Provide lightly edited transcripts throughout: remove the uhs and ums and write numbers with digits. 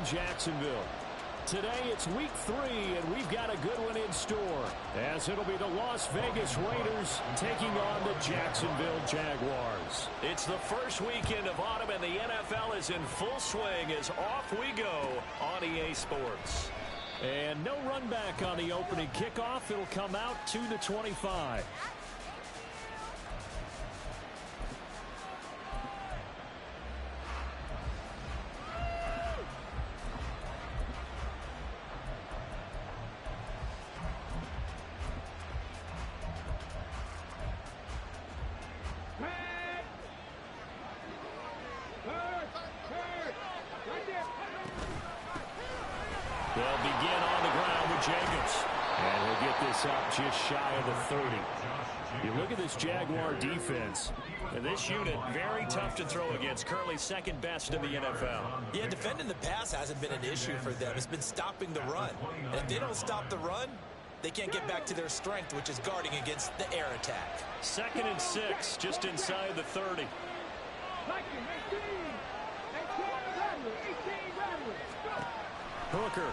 in Jacksonville. Today it's week 3, and we've got a good one in store, as it'll be the Las Vegas Raiders taking on the Jacksonville Jaguars. It's the first weekend of autumn, and the NFL is in full swing as off we go on EA Sports. And no run back on the opening kickoff. It'll come out to the 25. They'll begin on the ground with Jacobs. And he'll get this up just shy of the 30. You look at this Jaguar defense. And this unit, very tough to throw against. Currently second best in the NFL. Yeah, defending the pass hasn't been an issue for them. It's been stopping the run. And if they don't stop the run, they can't get back to their strength, which is guarding against the air attack. 2nd and 6, just inside the 30. Hooker.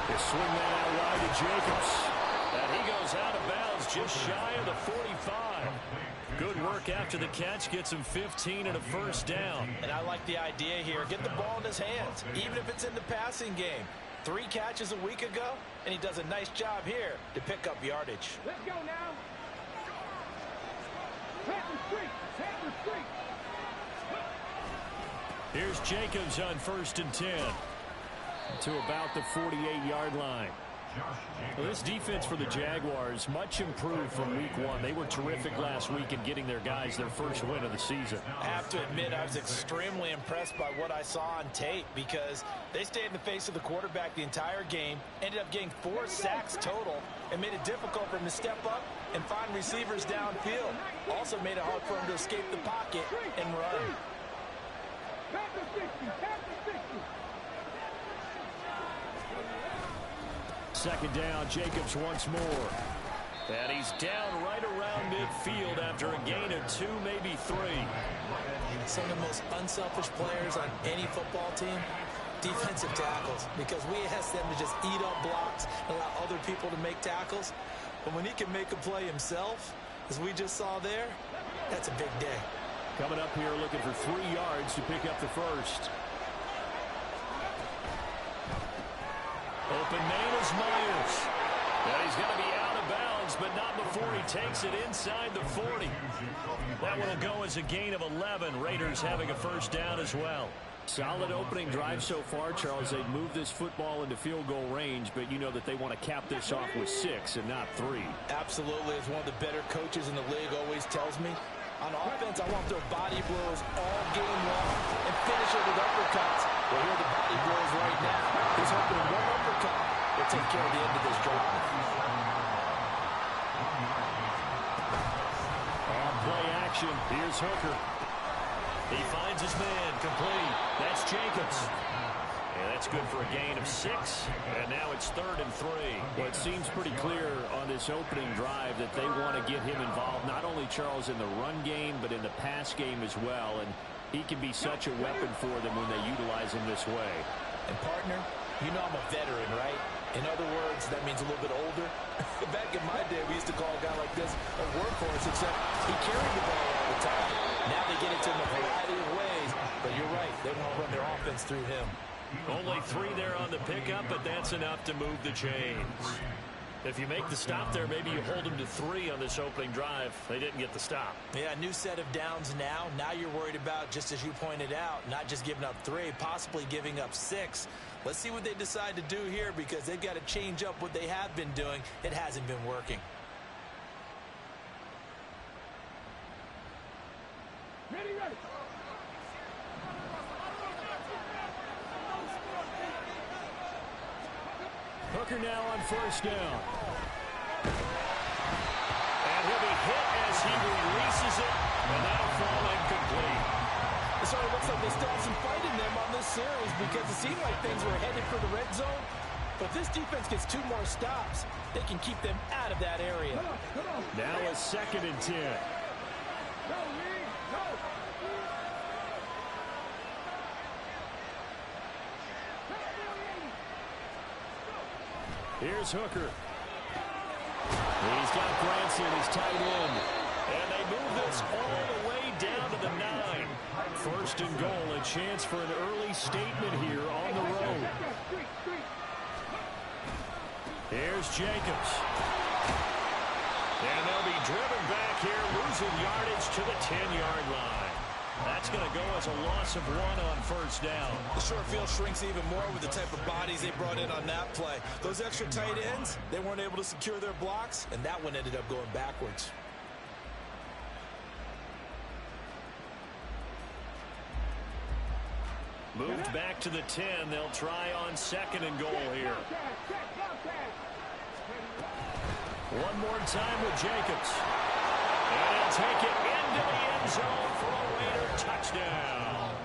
They swing that out wide to Jacobs. And he goes out of bounds just shy of the 45. Good work after the catch. Gets him 15 and a first down. And I like the idea here. Get the ball in his hands, even if it's in the passing game. 3 catches a week ago, and he does a nice job here to pick up yardage. Let's go now. Pass the street. Pass the street. Here's Jacobs on 1st and 10 to about the 48-yard line. Well, this defense for the Jaguars, much improved from week 1. They were terrific last week in getting their guys their first win of the season. I have to admit, I was extremely impressed by what I saw on tape because they stayed in the face of the quarterback the entire game, ended up getting 4 sacks total, and made it difficult for him to step up and find receivers downfield. Also made it hard for him to escape the pocket and run. Pass the 60. Pass the 60. 2nd down, Jacobs once more. And he's down right around midfield after a gain of 2, maybe 3. Some of the most unselfish players on any football team, defensive tackles, because we ask them to just eat up blocks and allow other people to make tackles. But when he can make a play himself, as we just saw there, that's a big day. Coming up here looking for 3 yards to pick up the first. Open man is Myers. And he's going to be out of bounds, but not before he takes it inside the 40. That one will go as a gain of 11. Raiders having a first down as well. Solid opening drive so far, Charles. They've moved this football into field goal range, but you know that they want to cap this off with 6 and not 3. Absolutely. As one of the better coaches in the league always tells me, on offense, I want their body blows all game long and finish it with uppercuts. Well, here are the body blows right now. He's hoping one uppercut will take care of the end of this drive. On play action, here's Hooker. He finds his man, complete. That's Jacobs. And that's good for a gain of 6. And now it's 3rd and 3. Well, it seems pretty clear on this opening drive that they want to get him involved, not only, Charles, in the run game, but in the pass game as well. And he can be such a weapon for them when they utilize him this way. And, partner, you know I'm a veteran, right? In other words, that means a little bit older. Back in my day, we used to call a guy like this a workhorse, except he carried the ball all the time. Now they get it to him a variety of ways. But you're right, they want to run their offense through him. Only 3 there on the pickup, but that's enough to move the chains. If you make the stop there, maybe you hold them to 3 on this opening drive. They didn't get the stop. Yeah, new set of downs now. Now you're worried about, just as you pointed out, not just giving up 3, possibly giving up 6. Let's see what they decide to do here because they've got to change up what they have been doing. It hasn't been working. Ready, ready. Hooker now on 1st down. And he'll be hit as he releases it, and that'll fall incomplete. It sort of looks like they still have some fight in them on this series because it seemed like things were headed for the red zone. But if this defense gets 2 more stops, they can keep them out of that area. Now a 2nd and 10. Go, Lee. Go. Here's Hooker. He's got Branson, his tight end. And they move this all the way down to the 9. First and goal, a chance for an early statement here on the road. Here's Jacobs. And they'll be driven back here, losing yardage to the 10-yard line. That's going to go as a loss of 1 on first down. The short field shrinks even more with the type of bodies they brought in on that play. Those extra tight ends, they weren't able to secure their blocks, and that one ended up going backwards. Moved back to the 10. They'll try on second and goal here. One more time with Jacobs. And he'll take it into the end zone for a Raider touchdown.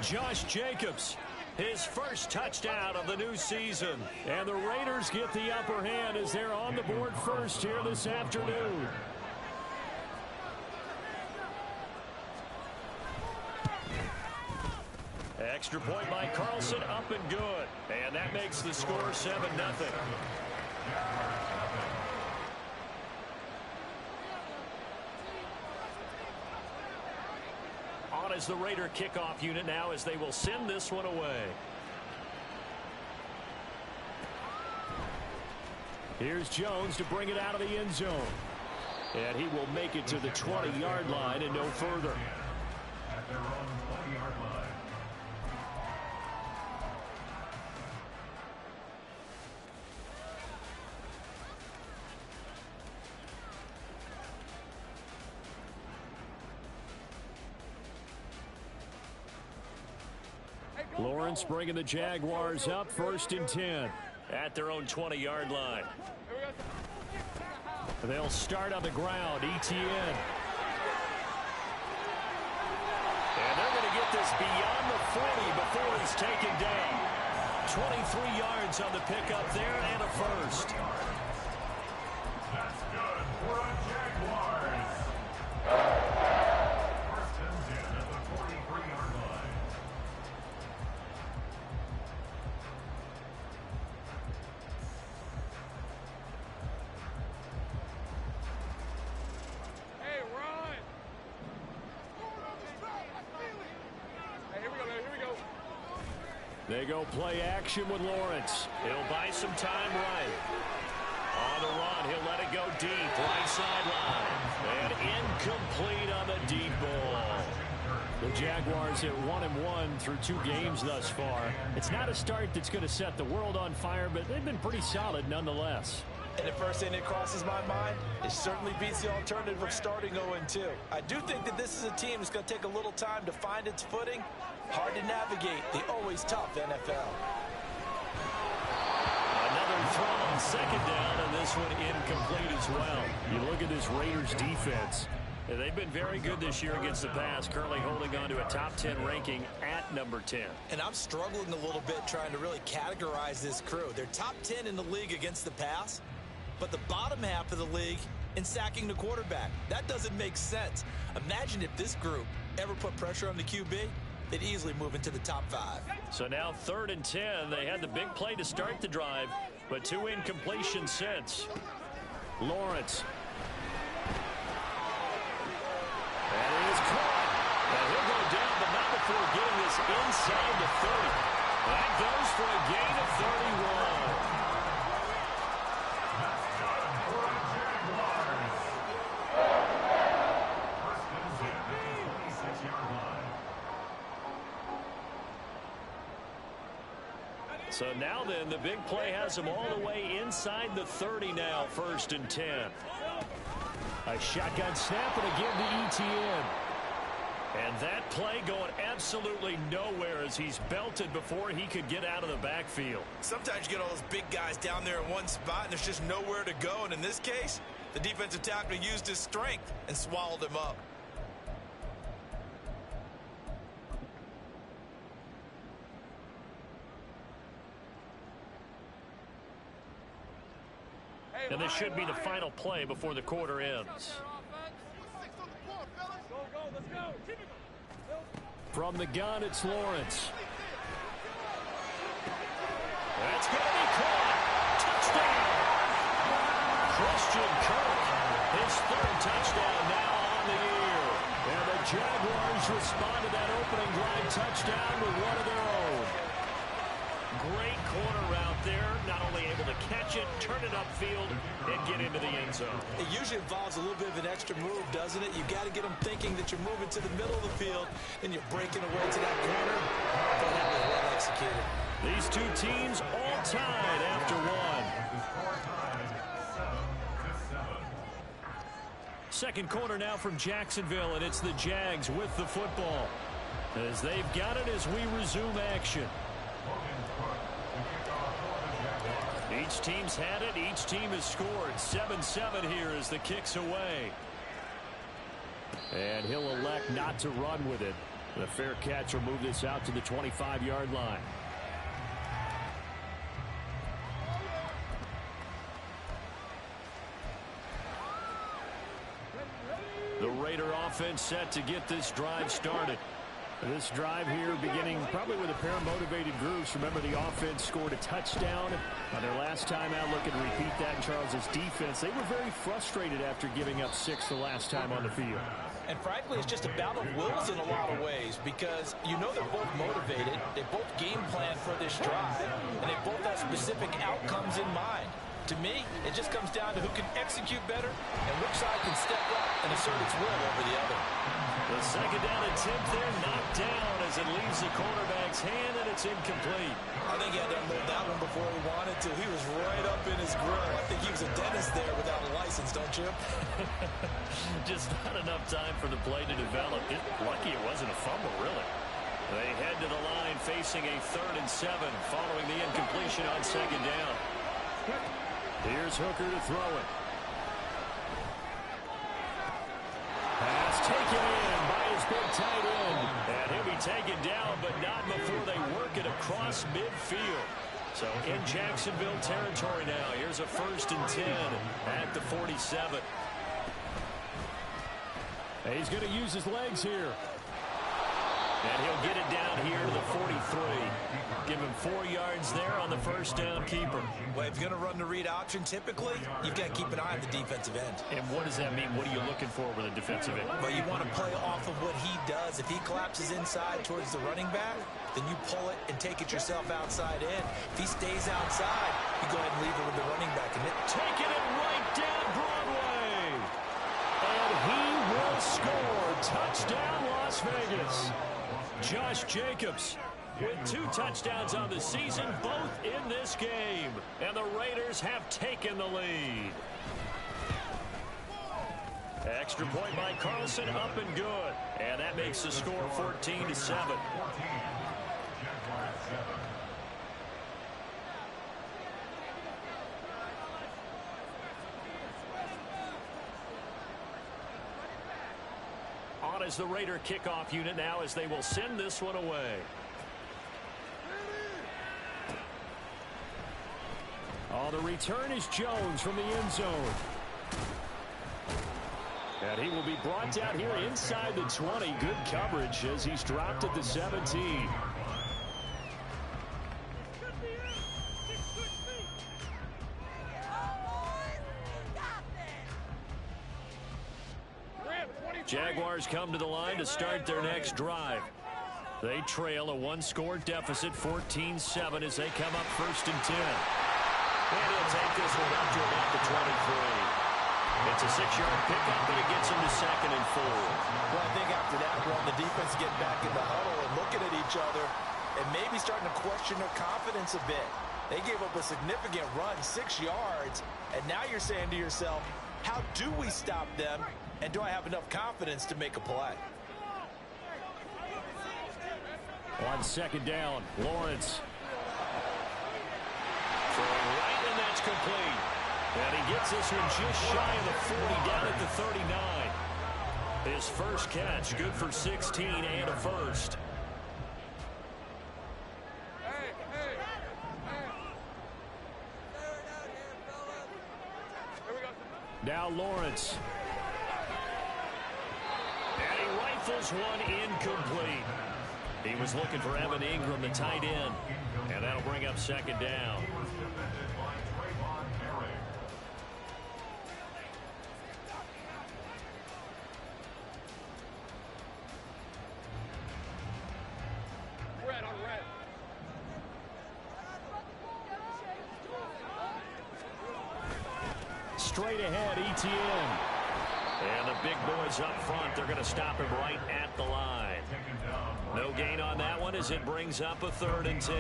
Josh Jacobs, his first touchdown of the new season. And the Raiders get the upper hand as they're on the board first here this afternoon. Extra point by Carlson, up and good. And that makes the score 7-0. On as the Raider kickoff unit now as they will send this one away. Here's Jones to bring it out of the end zone. And he will make it to the 20-yard line and no further. At their own 20-yard line. Lawrence bringing the Jaguars up, 1st and 10 at their own 20-yard line. They'll start on the ground. ETN. And they're going to get this beyond the 40 before he's taken down. 23 yards on the pickup there and a first. That's good for a Jaguars. First and 10 at the 43-yard line. Hey, Ron. Hey, here we go, man. Here we go. They go play action with Lawrence. He'll buy some time right. On the run, he'll let it go deep, right sideline. And incomplete on the deep ball. The Jaguars at 1-1 through 2 games thus far. It's not a start that's going to set the world on fire, but they've been pretty solid nonetheless. And the first thing that crosses my mind, it certainly beats the alternative of starting 0-2. I do think that this is a team that's going to take a little time to find its footing. Hard to navigate the always tough NFL. Another throw on second down, and this one incomplete as well. You look at this Raiders defense. They've been very good this year against the pass, currently holding on to a top 10 ranking at number 10. And I'm struggling a little bit trying to really categorize this crew. They're top 10 in the league against the pass, but the bottom half of the league in sacking the quarterback. That doesn't make sense. Imagine if this group ever put pressure on the QB, they'd easily move into the top 5. So now 3rd and 10. They had the big play to start the drive, but 2 incompletions since. Lawrence. And it is caught. And he'll go down, but not before getting this inside the 30. That goes for a gain of 31. That's good for a Jaguars. First and 10 at the 26-yard line. So now then, the big play has them all the way inside the 30 now, 1st and 10. A shotgun snap and a give to ETN. And that play going absolutely nowhere as he's belted before he could get out of the backfield. Sometimes you get all those big guys down there in one spot and there's just nowhere to go. And in this case, the defensive tackle used his strength and swallowed him up. And this should be the final play before the quarter ends. From the gun, it's Lawrence. That's going to be caught. Christian Kirk, his third touchdown now on the year. And the Jaguars respond to that opening drive touchdown with one of their own. Great corner route there, not only able to catch it, turn it upfield, and get into the end zone. It usually involves a little bit of an extra move, doesn't it? You got to get them thinking that you're moving to the middle of the field, and you're breaking away to that corner. But that was well executed. These two teams all tied after one. Second quarter now from Jacksonville, and it's the Jags with the football, as they've got it as we resume action. Each team's had it. Each team has scored. 7-7 here as the kick's away. And he'll elect not to run with it. The fair catch will move this out to the 25-yard line. The Raider offense set to get this drive started. This drive here beginning probably with a pair of motivated groups. Remember, the offense scored a touchdown on their last time out. Looking to repeat that in Charles's defense. They were very frustrated after giving up 6 the last time on the field. And frankly, it's just a battle of wills in a lot of ways, because you know they're both motivated. They both game plan for this drive, and they both have specific outcomes in mind. To me, it just comes down to who can execute better and which side can step up and assert its will over the other. The second down attempt there knocked down as it leaves the cornerback's hand, and it's incomplete. I think he had to unload that one before he wanted to. He was right up in his grill. I think he was a dentist there without a license, don't you? Just not enough time for the play to develop. Lucky it wasn't a fumble, really. They head to the line facing a 3rd and 7 following the incompletion on second down. Here's Hooker to throw it. Pass taken in by his big tight end. And he'll be taken down, but not before they work it across midfield. So in Jacksonville territory now. Here's a 1st and 10 at the 47. And he's going to use his legs here. And he'll get it down here to the 43. Give him 4 yards there on the first down keeper. Well, if you're going to run the read option, typically, you've got to keep an eye on the defensive end. And what does that mean? What are you looking for with a defensive end? Well, you want to play off of what he does. If he collapses inside towards the running back, then you pull it and take it yourself outside in. If he stays outside, you go ahead and leave it with the running back. And taking it right down Broadway. And he will score. Touchdown, Las Vegas. Josh Jacobs with 2 touchdowns on the season, both in this game. And the Raiders have taken the lead. Extra point by Carlson, up and good. And that makes the score 14-7. On as the Raider kickoff unit now, as they will send this one away. Oh, the return is Jones from the end zone. And he will be brought down here inside the 20. Good coverage as he's dropped at the 17. Jaguars come to the line to start their next drive. They trail a 1-score deficit, 14-7, as they come up 1st and 10. And he'll take this one up to about the 23. It's a 6-yard pickup, and it gets him to 2nd and 4. Well, I think after that run, the defense get back in the huddle and looking at each other and maybe starting to question their confidence a bit. They gave up a significant run, 6 yards, and now you're saying to yourself, how do we stop them? And do I have enough confidence to make a play? On second down, Lawrence. Throwing right, and that's complete. And he gets this one just shy of the 40, down at the 39. His first catch, good for 16 and a first. Now Lawrence. And he rifles one incomplete. He was looking for Evan Ingram, the tight end. And that'll bring up second down. straight ahead, ETN. And the big boys up front, they're going to stop him right at the line. No gain on that one as it brings up a 3rd and 10.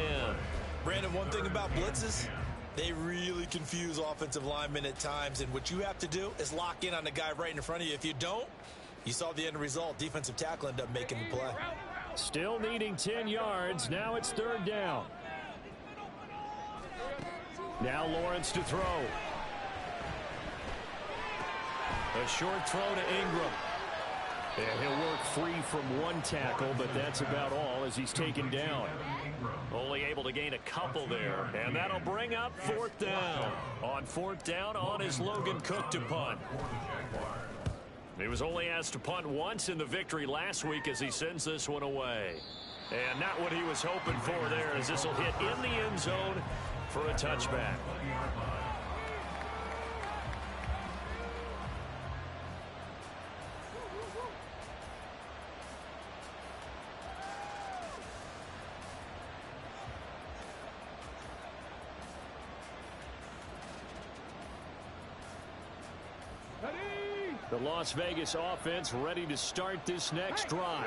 Brandon, one thing about blitzes, they really confuse offensive linemen at times, and what you have to do is lock in on the guy right in front of you. If you don't, you saw the end result. Defensive tackle ended up making the play. Still needing 10 yards. Now it's 3rd down. Now Lawrence to throw. A short throw to Ingram. And he'll work free from one tackle, but that's about all as he's taken down. Only able to gain a couple there. And that'll bring up 4th down. On 4th down, on is Logan Cook to punt. He was only asked to punt once in the victory last week as he sends this one away. And not what he was hoping for there, as this will hit in the end zone for a touchback. The Las Vegas offense ready to start this next drive.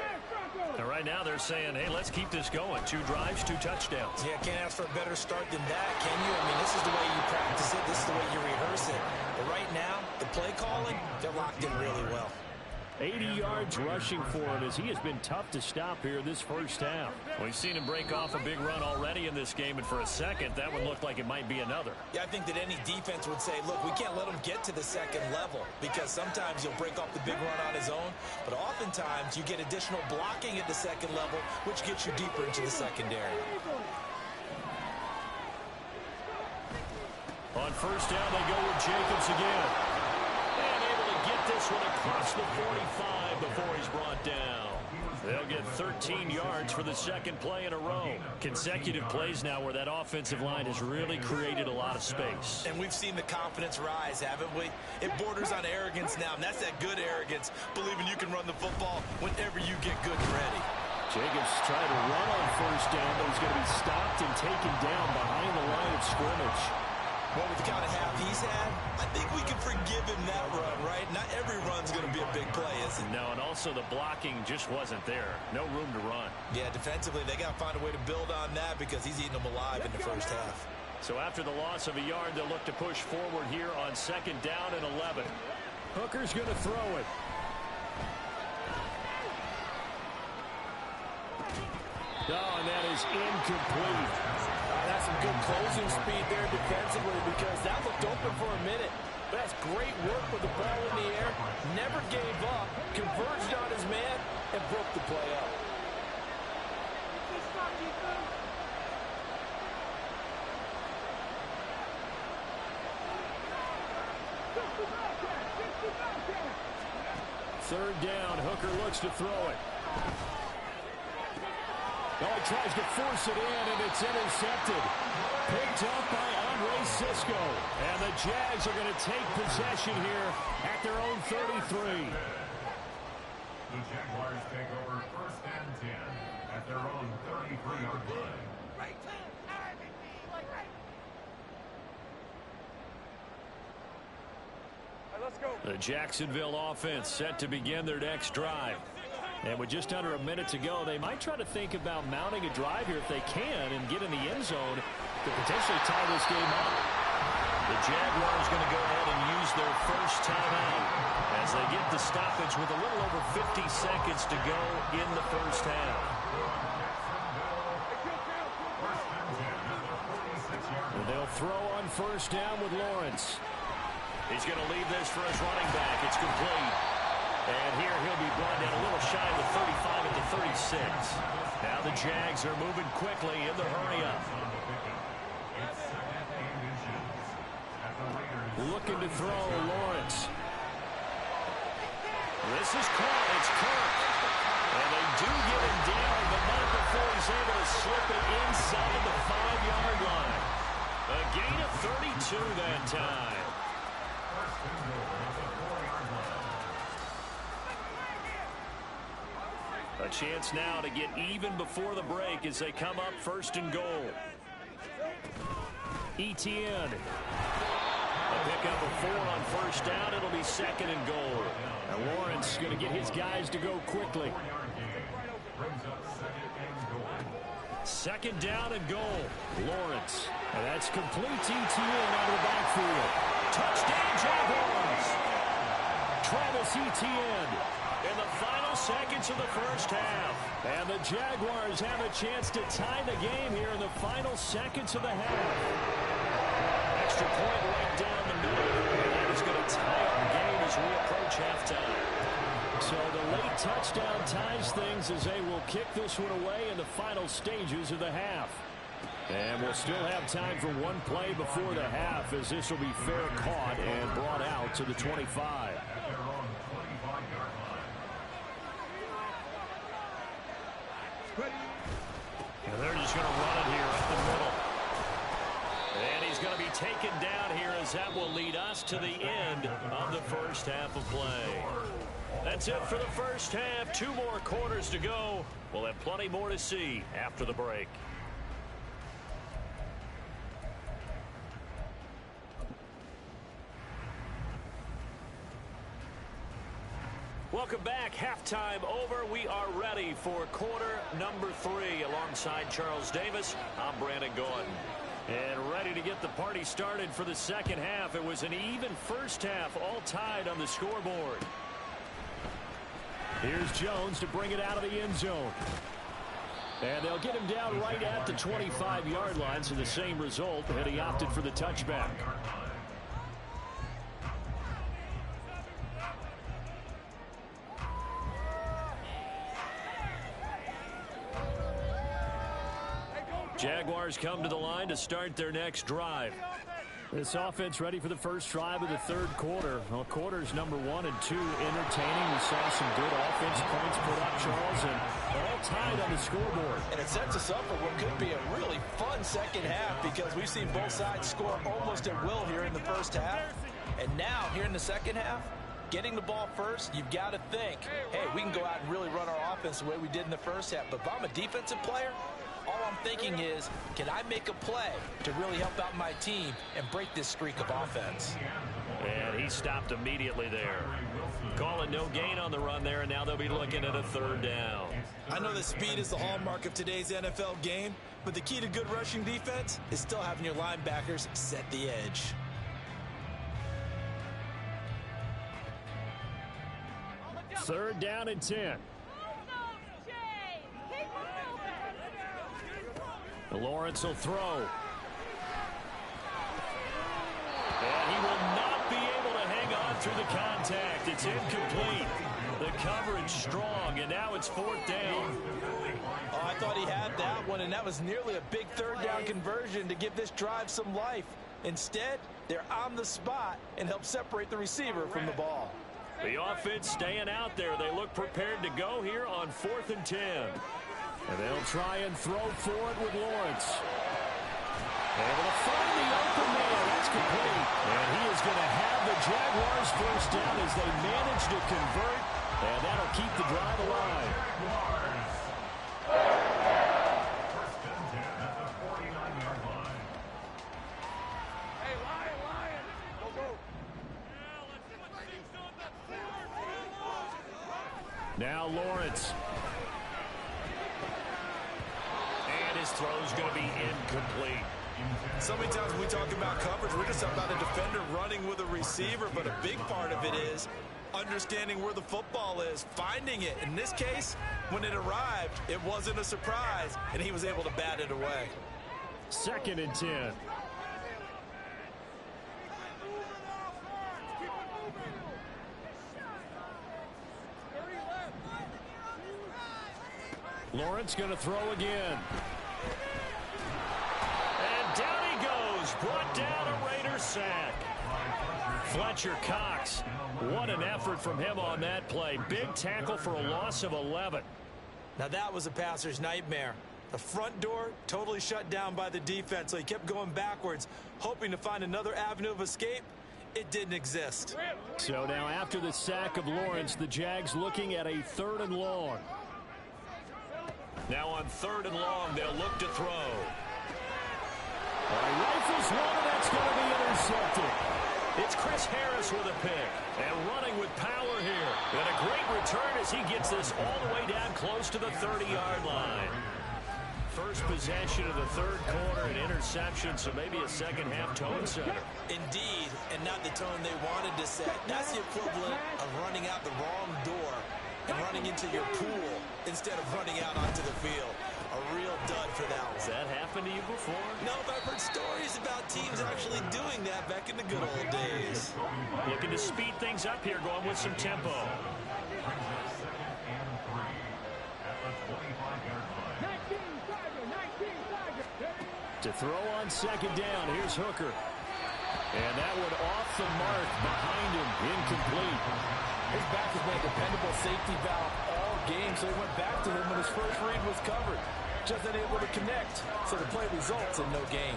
And right now they're saying, hey, let's keep this going. 2 drives, 2 touchdowns. Yeah, can't ask for a better start than that, can you? I mean, this is the way you practice it. This is the way you rehearse it. But right now, the play calling, they're locked in really well. 80 yards rushing for him as he has been tough to stop here this first half. We've seen him break off a big run already in this game, and for a second, that one looked like it might be another. Yeah, I think that any defense would say, look, we can't let him get to the second level because sometimes he'll break off the big run on his own, but oftentimes you get additional blocking at the second level, which gets you deeper into the secondary. On 1st down, they go with Jacobs again. And able to get this one across the 45 before he's brought down. They'll get 13 yards for the 2nd play in a row. Consecutive plays now where that offensive line has really created a lot of space. And we've seen the confidence rise, haven't we? It borders on arrogance now, and that's that good arrogance, believing you can run the football whenever you get good and ready. Jacobs tried to run on 1st down, but he's going to be stopped and taken down behind the line of scrimmage. Well, with the kind of half he's had, I think we can forgive him that run, right? Not every run's going to be a big play, is it? No, and also the blocking just wasn't there. No room to run. Yeah, defensively, they got to find a way to build on that because he's eating them alive in the first half. So after the loss of a yard, they'll look to push forward here on 2nd down and 11. Hooker's going to throw it. Oh, and that is incomplete. That's some good closing speed there defensively because that looked open for a minute. But that's great work with the ball in the air. Never gave up, converged on his man, and broke the play up. Third down, Hooker looks to throw it. Oh, he tries to force it in, and it's intercepted. Picked up by Andre Sisco. And the Jags are going to take possession here at their own 33. The Jaguars take over 1st and 10 at their own 33-yard line. The Jacksonville offense set to begin their next drive. And with just under a minute to go, they might try to think about mounting a drive here if they can and get in the end zone to potentially tie this game up. The Jaguars going to go ahead and use their first timeout as they get the stoppage with a little over 50 seconds to go in the first half. And they'll throw on 1st down with Lawrence. He's going to leave this for his running back. It's complete. And here he'll be brought down a little shy of the 35 at the 36. Now the Jags are moving quickly in the hurry-up. Looking to throw Lawrence. This is Kirk. It's Kirk. And they do get him down, but not before he's able to slip it inside the 5-yard line. A gain of 32 that time. A chance now to get even before the break as they come up 1st and goal. ETN. A Pick up a 4 on first down. It'll be second and goal. And Lawrence going to get his guys to go quickly. Second down and goal. Lawrence. And that's complete ETN out of the backfield. Touchdown, Jaguars. Travis Etienne in the final seconds of the first half. And the Jaguars have a chance to tie the game here in the final seconds of the half. Extra point right down the middle. And that is going to tie up the game as we approach halftime. So the late touchdown ties things as they will kick this one away in the final stages of the half. And we'll still have time for one play before the half, as this will be fair caught and brought out to the 25. And they're just going to run it here up the middle. And he's going to be taken down here, as that will lead us to the end of the first half of play. That's it for the first half. 2 more quarters to go. We'll have plenty more to see after the break. Welcome back. Halftime over. We are ready for quarter number 3. Alongside Charles Davis, I'm Brandon Gordon. And ready to get the party started for the second half. It was an even first half, all tied on the scoreboard. Here's Jones to bring it out of the end zone. And they'll get him down right at the 25-yard line, so the same result, and he opted for the touchback. Jaguars come to the line to start their next drive. This offense ready for the first drive of the third quarter. Well, quarters number 1 and 2 entertaining. We saw some good offense points put up, Charles, and all tied on the scoreboard. And it sets us up for what could be a really fun second half, because we've seen both sides score almost at will here in the first half. And now, here in the second half, getting the ball first, you've got to think, hey, we can go out and really run our offense the way we did in the first half. But if I'm a defensive player, all I'm thinking is, can I make a play to really help out my team and break this streak of offense? And he stopped immediately there. Calling no gain on the run there, and now they'll be looking at a third down. I know that speed is the hallmark of today's NFL game, but the key to good rushing defense is still having your linebackers set the edge. Third down and 10. Lawrence will throw. And he will not be able to hang on through the contact. It's incomplete. The coverage strong, and now it's 4th down. Oh, I thought he had that one, and that was nearly a big third down conversion to give this drive some life. Instead, they're on the spot and help separate the receiver from the ball. The offense staying out there. They look prepared to go here on 4th and 10. And they'll try and throw for it with Lawrence. Able to find the open man. That's complete. And he is going to have the Jaguars first down as they manage to convert. And that'll keep the drive alive. First and 10 at the 49-yard line. Hey, Lion. Go. Now Lawrence. His throw's going to be incomplete. So many times when we talk about coverage, we're just about a defender running with a receiver, but a big part of it is understanding where the football is, finding it. In this case, when it arrived, it wasn't a surprise, and he was able to bat it away. 2nd and 10. Lawrence going to throw again. And down he goes. Brought down a Raider sack. Fletcher Cox. What an effort from him on that play. Big tackle for a loss of 11. Now that was a passer's nightmare. The front door totally shut down by the defense, so he kept going backwards, hoping to find another avenue of escape. It didn't exist. So now after the sack of Lawrence, the Jags looking at a 3rd and long. Now on 3rd and long, they'll look to throw. Rifles one, and that's going to be intercepted. It's Chris Harris with a pick. And running with power here. And a great return as he gets this all the way down close to the 30-yard line. First possession of the third quarter, an interception, so maybe a second-half tone setter. Indeed, and not the tone they wanted to set. That's the equivalent of running out the wrong door and running into your pool instead of running out onto the field. A real dud for that one. Has that happened to you before? No, but I've heard stories about teams actually doing that back in the good old days. Looking to speed things up here, going with some tempo. To throw on second down, here's Hooker. And that one off the mark behind him, incomplete. His back has been a dependable safety valve all game, so he went back to him when his first read was covered. Just unable to connect, so the play results in no gain.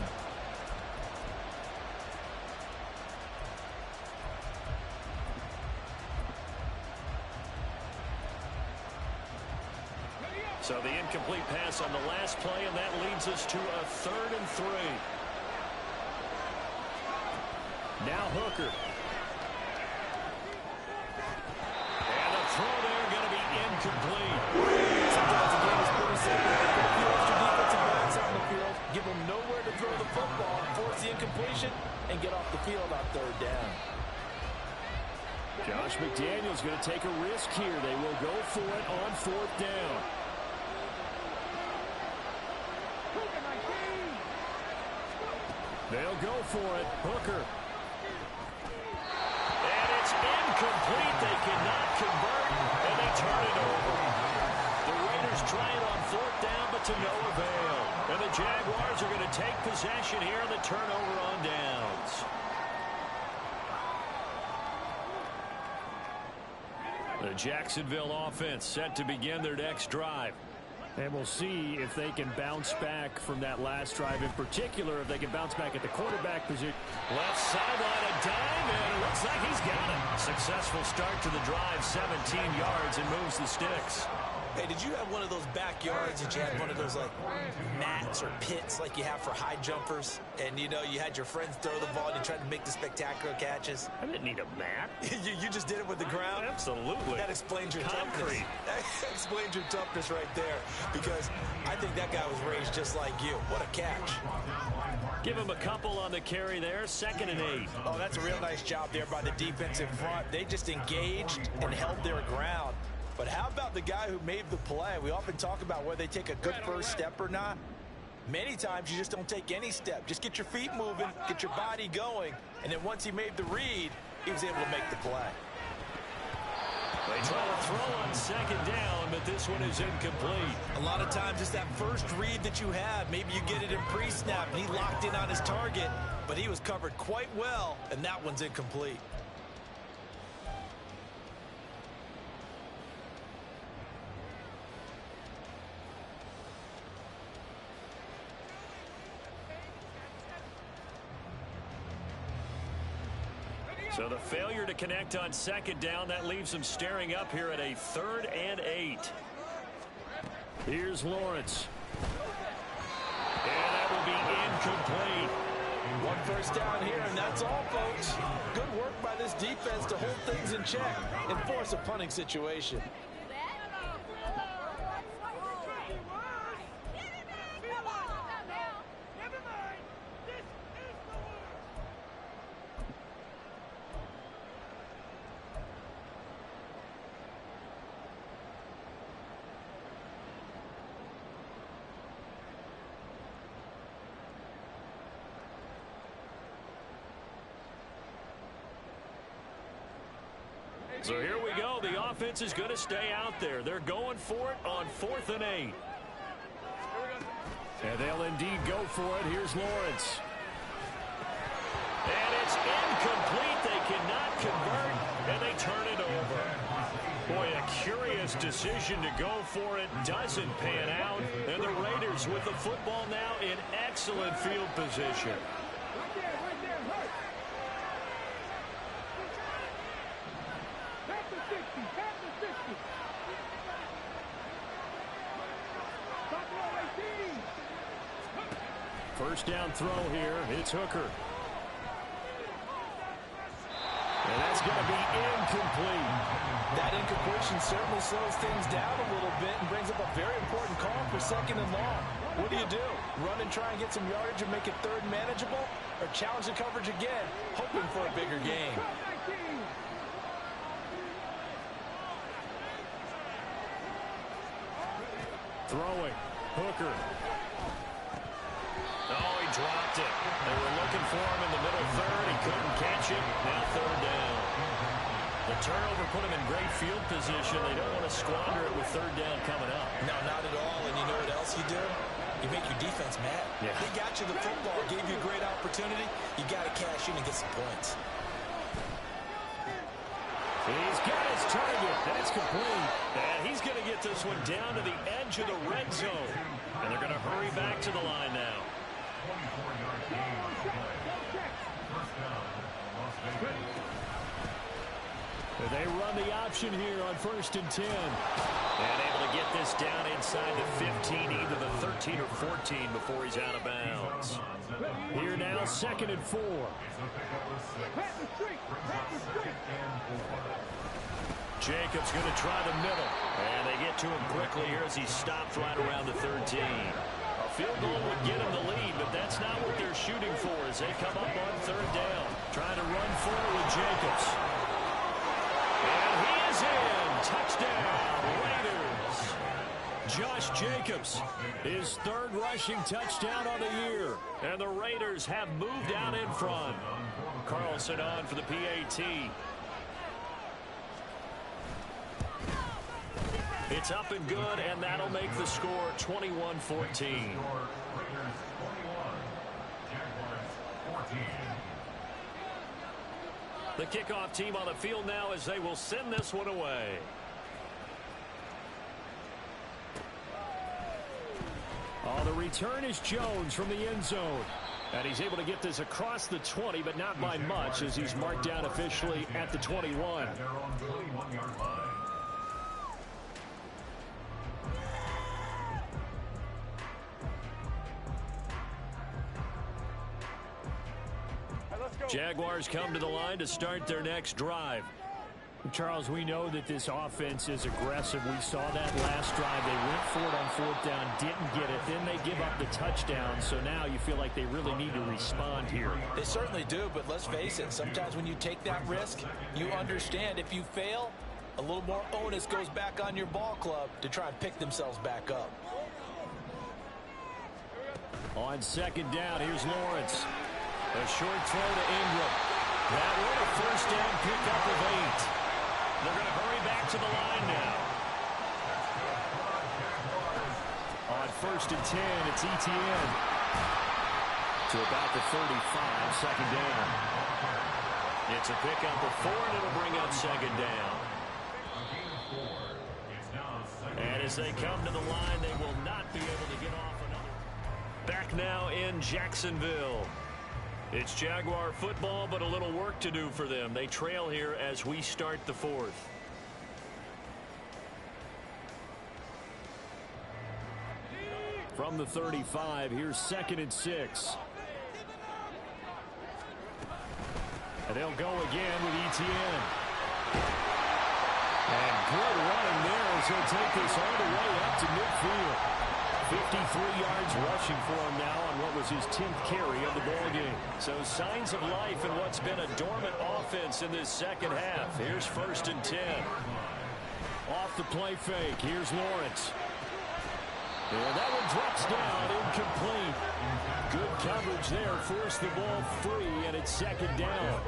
So the incomplete pass on the last play, and that leads us to a 3rd and 3. Now Hooker. And the throw there going to be incomplete. Sometimes the game is pretty simple. Put a few extra defensive backs on the field, give them nowhere to throw the football, force the incompletion, and get off the field on 3rd down. Josh McDaniels going to take a risk here. They will go for it on 4th down. They'll go for it. Hooker. And it's incomplete. They cannot convert, and they turn it over. The Raiders try it on 4th down, but to no avail. And the Jaguars are going to take possession here on the turnover on downs. The Jacksonville offense set to begin their next drive. And we'll see if they can bounce back from that last drive. In particular, if they can bounce back at the quarterback position. Left sideline, a dime, and it looks like he's got it. Successful start to the drive, 17 yards, and moves the sticks. Hey, did you have one of those backyards that you had one of those, like, mats or pits like you have for high jumpers? And, you know, you had your friends throw the ball and you tried to make the spectacular catches? I didn't need a mat. you just did it with the ground? Absolutely. That explains your concrete. That explains your toughness right there. Because I think that guy was raised just like you. What a catch. Give him a couple on the carry there. 2nd and 8. Oh, that's a real nice job there by the defense in front. They just engaged and held their ground. But how about the guy who made the play? We often talk about whether they take a good first step or not. Many times you just don't take any step. Just get your feet moving, get your body going, and then once he made the read, he was able to make the play. They try to throw on 2nd down, but this one is incomplete. A lot of times it's that first read that you have. Maybe you get it in pre-snap, and he locked in on his target, but he was covered quite well, and that one's incomplete. So the failure to connect on 2nd down, that leaves them staring up here at a 3rd and 8. Here's Lawrence. And that will be incomplete. One first down here, and that's all, folks. Good work by this defense to hold things in check and force a punting situation. So here we go. The offense is going to stay out there. They're going for it on 4th and 8. And they'll indeed go for it. Here's Lawrence. And it's incomplete. They cannot convert, and they turn it over. Boy, a curious decision to go for it. Doesn't pan out. And the Raiders with the football now in excellent field position. First down throw here. It's Hooker. going to be incomplete. That incompletion certainly slows things down a little bit and brings up a very important call for 2nd and long. What do? Run and try and get some yardage and make it 3rd manageable? Or challenge the coverage again, hoping for a bigger gain? Throwing. Hooker. Oh, he dropped it. They were looking for him in the middle 3rd. He couldn't catch it. Now 3rd down. The turnover put him in great field position. They don't want to squander it with 3rd down coming up. No, not at all. And you know what else you do? You make your defense mad. Yeah. They got you the football, gave you a great opportunity. You got to cash in and get some points. He's got his target. That's complete. And he's going to get this one down to the edge of the red zone. And they're going to hurry back to the line now. 24-yard gain on the play. First down, Las Vegas. They run the option here on 1st and 10. And able to get this down inside the 15, either the 13 or 14 before he's out of bounds. Here now, 2nd and 4. Jacobs going to try the middle. And they get to him quickly here as he stopped right around the 13. A field goal would get him the lead, but that's not what they're shooting for as they come up on 3rd down. Trying to run forward, Jacobs. And he is in. Touchdown, Raiders. Josh Jacobs, his 3rd rushing touchdown of the year. And the Raiders have moved out in front. Carlson on for the PAT. It's up and good, and that'll make the score 21-14. Raiders 21, Jaguars 14. The kickoff team on the field now as they will send this one away. Oh, the return is Jones from the end zone. And he's able to get this across the 20, but not by much as he's marked down officially at the 21. At their own 21-yard line. Jaguars come to the line to start their next drive. Charles, we know that this offense is aggressive. We saw that last drive. They went for it on 4th down, didn't get it. Then they give up the touchdown. So now you feel like they really need to respond here. They certainly do, but let's face it. Sometimes when you take that risk, you understand if you fail, a little more onus goes back on your ball club to try and pick themselves back up. On 2nd down, here's Lawrence. A short throw to Ingram. That one a 1st down pickup of 8. They're going to hurry back to the line now. On 1st and 10, it's ETN. To about the 35, 2nd down. It's a pickup of 4, and it'll bring up 2nd down. And as they come to the line, they will not be able to get off another. Back now in Jacksonville. It's Jaguar football, but a little work to do for them. They trail here as we start the 4th. From the 35, here's 2nd and 6. And they'll go again with ETN. And good running there as he'll take this all the way up to midfield. 53 yards rushing for him now on what was his 10th carry of the ballgame. So signs of life in what's been a dormant offense in this 2nd half. Here's 1st and 10. Off the play fake. Here's Lawrence. And that one drops down, incomplete. Good coverage there. Forced the ball free, and it's 2nd down.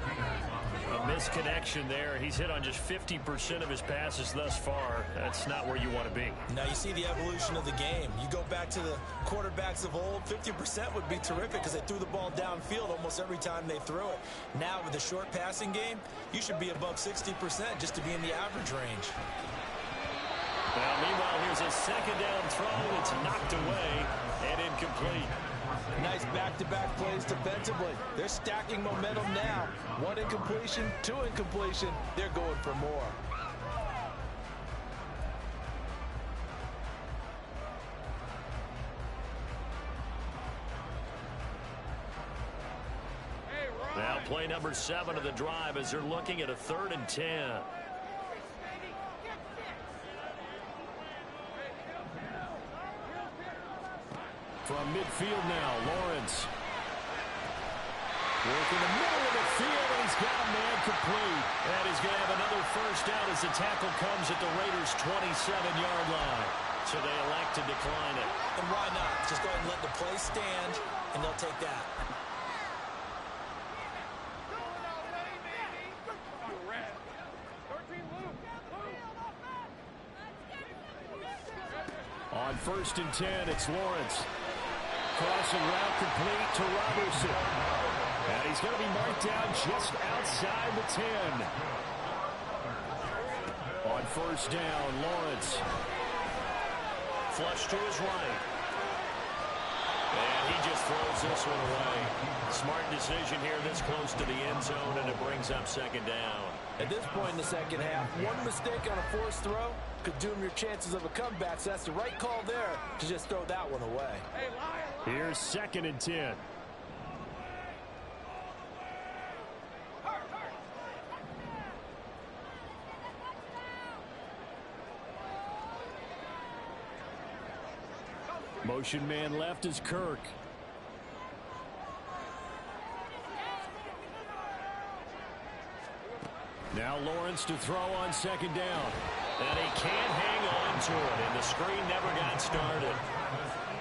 A misconnection there. He's hit on just 50% of his passes thus far. That's not where you want to be. Now you see the evolution of the game. You go back to the quarterbacks of old, 50% would be terrific because they threw the ball downfield almost every time they threw it. Now with the short passing game, you should be above 60% just to be in the average range. Well, meanwhile, here's a 2nd down throw that's knocked away and incomplete. Nice back-to-back plays defensively. They're stacking momentum now. 1 incompletion, 2 incompletion. They're going for more. Hey, Ron. Now play number 7 of the drive as they're looking at a 3rd and 10. From midfield now, Lawrence. Working the middle of the field, and he's got a man complete. And he's going to have another first down as the tackle comes at the Raiders' 27-yard line. So they elect to decline it. And why not? Just go ahead and let the play stand, and they'll take that. On 1st and 10, it's Lawrence. Crossing route complete to Robertson. And he's going to be marked down just outside the 10. On 1st down, Lawrence. Flush to his right. And he just throws this one away. Smart decision here this close to the end zone, and it brings up 2nd down. At this point in the second half, one mistake on a forced throw could doom your chances of a comeback, so that's the right call there to just throw that one away. Here's 2nd and 10. Motion man left is Kirk. Now Lawrence to throw on 2nd down. And he can't hang on to it, and the screen never got started.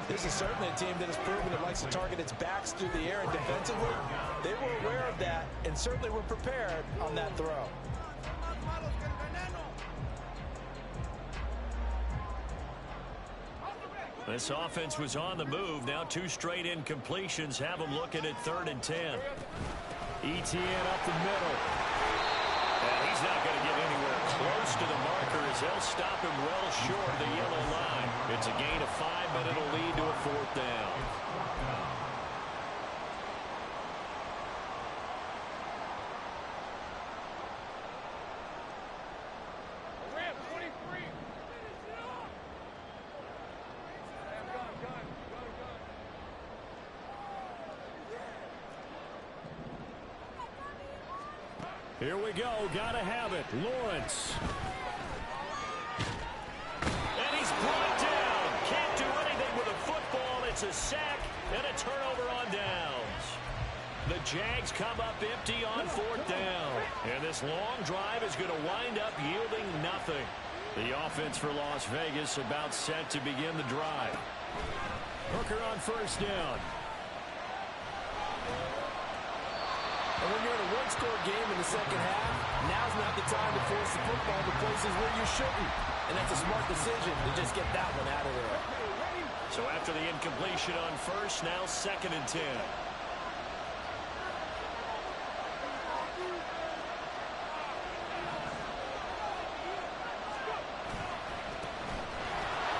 This is certainly a team that has proven it likes to target its backs through the air, and defensively, they were aware of that and certainly were prepared on that throw. This offense was on the move. Now 2 straight incompletions have them looking at 3rd and 10. ETN up the middle. And he's not going to get anywhere close to the marker as they'll stop him well short of the yellow line. It's a gain of 5, but it'll lead to a 4th down. Here we go. Gotta have it. Lawrence. And he's brought down. Can't do anything with a football. It's a sack and a turnover on downs. The Jags come up empty on 4th down. And this long drive is going to wind up yielding nothing. The offense for Las Vegas about set to begin the drive. Hooker on 1st down. And when you're in a one-score game in the second half, now's not the time to force the football to places where you shouldn't. And that's a smart decision to just get that one out of there. So after the incompletion on 1st, now 2nd and 10.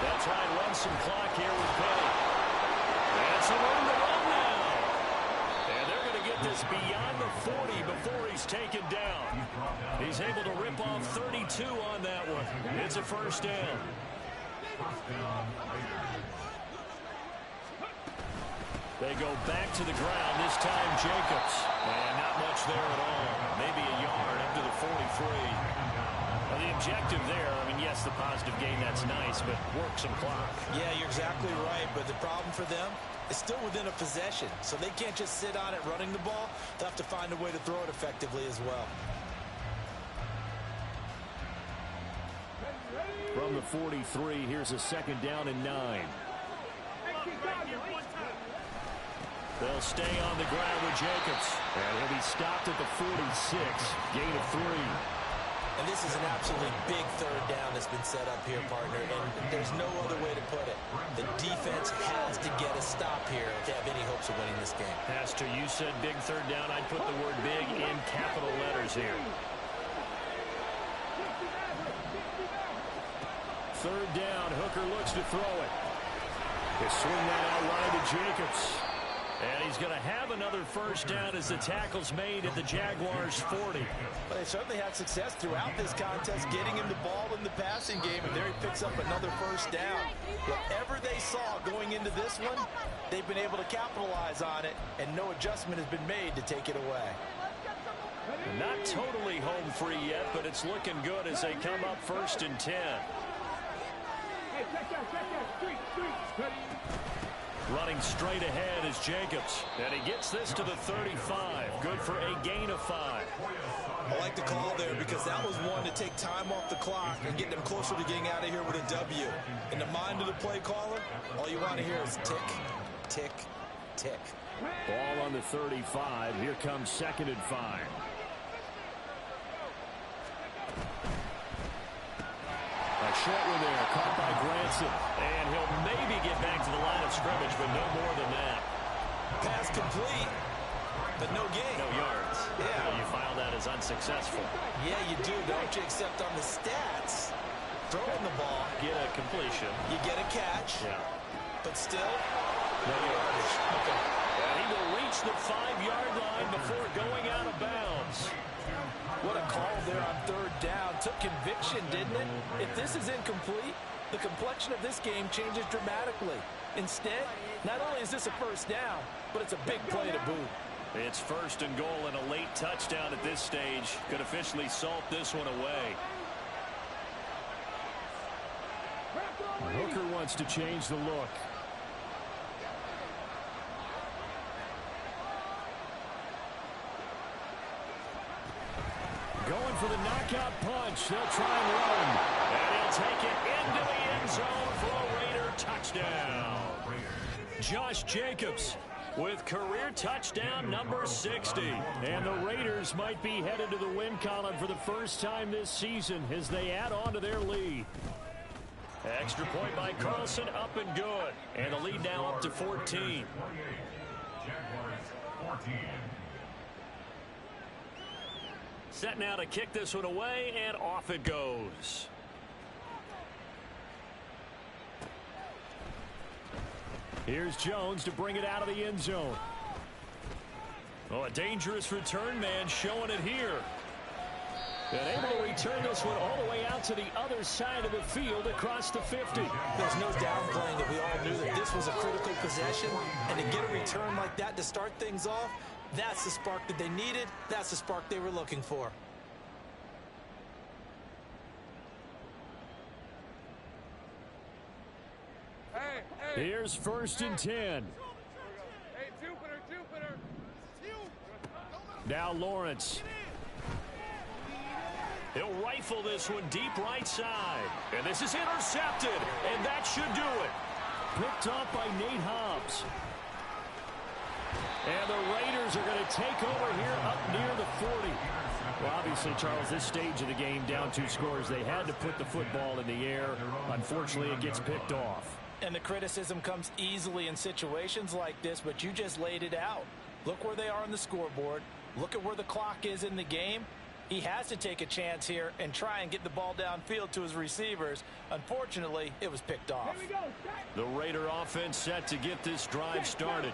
They'll try and run some clock here with Penny. And some room to run now. And they're going to get this beyond the 40 before he's taken down. He's able to rip off 32 on that one. It's a 1st down. They go back to the ground, this time Jacobs. And not much there at all. Maybe a yard up to the 43. Now the objective there, I mean, yes, the positive gain, that's nice, but work some clock. Yeah, you're exactly right, but the problem for them is still within a possession, so they can't just sit on it running the ball. They'll have to find a way to throw it effectively as well. From the 43, here's a 2nd down and 9. They'll stay on the ground with Jacobs. And he'll be stopped at the 46, gain of 3. And this is an absolutely big 3rd down that's been set up here, partner, and there's no other way to put it. The defense has to get a stop here if they have any hopes of winning this game. Pastor, you said big 3rd down. I'd put the word big in capital letters here. 3rd down, Hooker looks to throw it. They swing that out wide to Jacobs. And he's he's going to have another first down as the tackle's made at the Jaguars' 40. Well, they certainly had success throughout this contest getting him the ball in the passing game, and there he picks up another first down. Whatever they saw going into this one, they've been able to capitalize on it, and no adjustment has been made to take it away. Not totally home free yet, but it's looking good as they come up 1st and 10. Hey, check that. Street. Running straight ahead is Jacobs. And he gets this to the 35. Good for a gain of 5. I like the call there because that was one to take time off the clock and get them closer to getting out of here with a W. In the mind of the play caller, all you want to hear is tick, tick, tick. Ball on the 35. Here comes 2nd and 5. A short one there, caught by Granson. And he'll maybe get back to the line of scrimmage, but no more than that. Pass complete, but no gain. No yards. Yeah. So you file that as unsuccessful. Yeah, you do, don't you? Except on the stats, throwing the ball, Get a completion. you get a catch, Yeah. but still, No yardage. Okay. And he will reach the 5-yard line before going out of bounds. what a call there on 3rd down. Took conviction, didn't it? If this is incomplete, the complexion of this game changes dramatically. Instead, not only is this a first down, but it's a big play to boot. It's 1st and goal and a late touchdown at this stage. Could officially salt this one away. Hooker wants to change the look. Going for the knockout punch. They'll try and run. And he'll take it into the end zone for a Raider touchdown. Josh Jacobs with career touchdown number 60. And the Raiders might be headed to the win column for the first time this season as they add on to their lead. Extra point by Carlson, up and good. And the lead now up to 14. Jaguars 14. Set now to kick this one away, and off it goes. Here's Jones to bring it out of the end zone. Oh, a dangerous return man showing it here. And able to return this one all the way out to the other side of the field across the 50. There's no downplaying it. We all knew that this was a critical possession, and to get a return like that to start things off, that's the spark that they needed. That's the spark they were looking for. Here's 1st and 10. Hey, Jupiter. Now Lawrence. He'll rifle this one deep right side. And this is intercepted. And that should do it. Picked off by Nate Hobbs. And the Raiders are going to take over here up near the 40. Well, obviously, Charles, this stage of the game, down 2 scores, they had to put the football in the air. Unfortunately, it gets picked off. And the criticism comes easily in situations like this, but you just laid it out. Look where they are on the scoreboard. Look at where the clock is in the game. He has to take a chance here and try and get the ball downfield to his receivers. Unfortunately, it was picked off. The Raider offense set to get this drive started.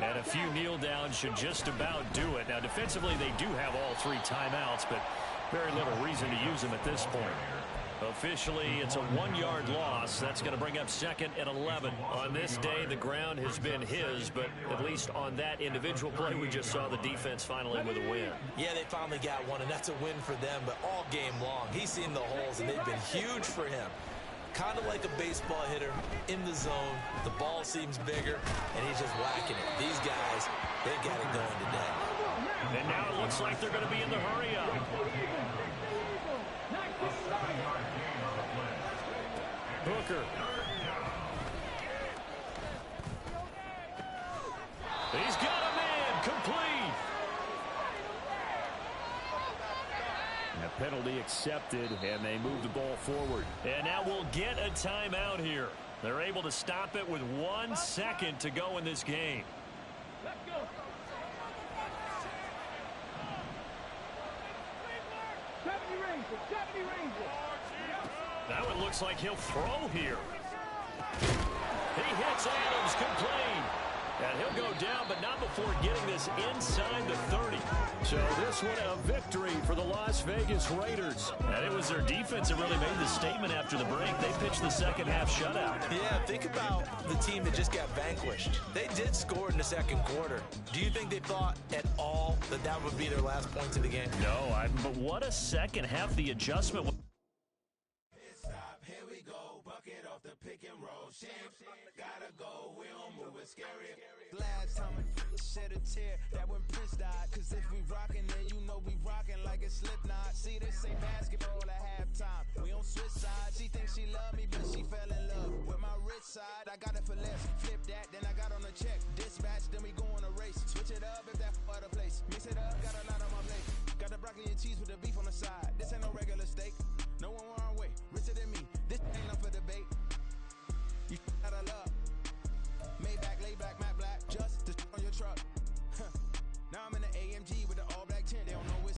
And a few kneel downs should just about do it. Now, defensively, they do have all 3 timeouts, but very little reason to use them at this point. Officially, it's a 1-yard loss. That's going to bring up 2nd and 11. On this day, the ground has been his, but at least on that individual play, we just saw the defense finally with a win. Yeah, they finally got one, and that's a win for them, but all game long, he's seen the holes, and they've been huge for him. Kind of like a baseball hitter in the zone. The ball seems bigger, and he's just whacking it. These guys, they got it going today. And now it looks like they're going to be in the hurry-up. Hooker. He's got a man complete. And a penalty accepted, and they move the ball forward. And now we'll get a timeout here. They're able to stop it with 1 second to go in this game. Let's go. Now it looks like he'll throw here. He hits Adams complete. And he'll go down, but not before getting this inside the 30. So this one a victory for the Las Vegas Raiders. And it was their defense that really made the statement after the break. They pitched the second half shutout. Yeah, think about the team that just got vanquished. They did score in the second quarter. Do you think they thought at all that that would be their last points of the game? No, but what a second half. The adjustment. Here we go, bucket off the pick and roll. Champs, gotta go, we don't move it scary. Last time I shed a tear, that when Prince died. Cause if we rockin', then you know we rockin' like a Slipknot. See, this ain't basketball at halftime. We on switch sides. She thinks she love me, but she fell in love with my rich side. I got it for less, flip that, then I got on a check. Dispatch